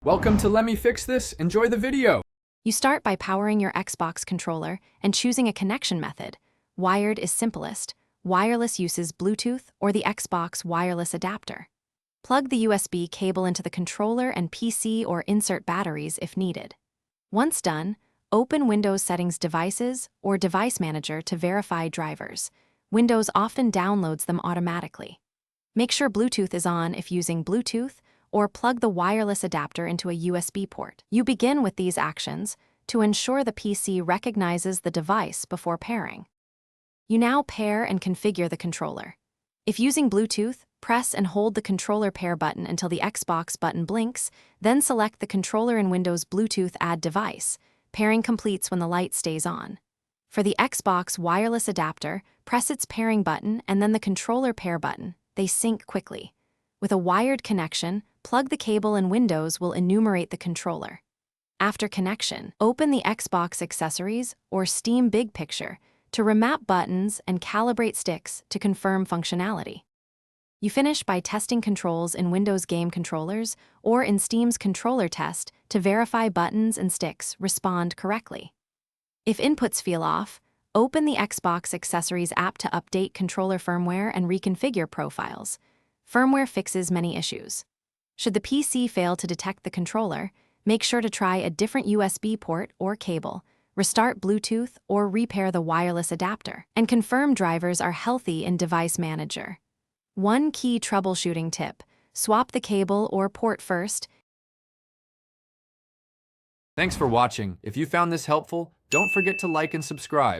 Welcome to Let Me Fix This. Enjoy the video. You start by powering your Xbox controller and choosing a connection method. Wired is simplest. Wireless uses Bluetooth or the Xbox wireless adapter. Plug the USB cable into the controller and PC or insert batteries if needed. Once done, open Windows Settings Devices or Device Manager to verify drivers. Windows often downloads them automatically. Make sure Bluetooth is on if using Bluetooth, or plug the wireless adapter into a USB port. You begin with these actions to ensure the PC recognizes the device before pairing. You now pair and configure the controller. If using Bluetooth, press and hold the controller pair button until the Xbox button blinks, then select the controller in Windows Bluetooth Add Device. Pairing completes when the light stays on. For the Xbox wireless adapter, press its pairing button and then the controller pair button. They sync quickly. With a wired connection, plug the cable and Windows will enumerate the controller. After connection, open the Xbox Accessories or Steam Big Picture to remap buttons and calibrate sticks to confirm functionality. You finish by testing controls in Windows Game Controllers or in Steam's Controller Test to verify buttons and sticks respond correctly. If inputs feel off, open the Xbox Accessories app to update controller firmware and reconfigure profiles. Firmware fixes many issues. Should the PC fail to detect the controller, make sure to try a different USB port or cable, restart Bluetooth or repair the wireless adapter, and confirm drivers are healthy in Device Manager. One key troubleshooting tip: swap the cable or port first. Thanks for watching. If you found this helpful, don't forget to like and subscribe.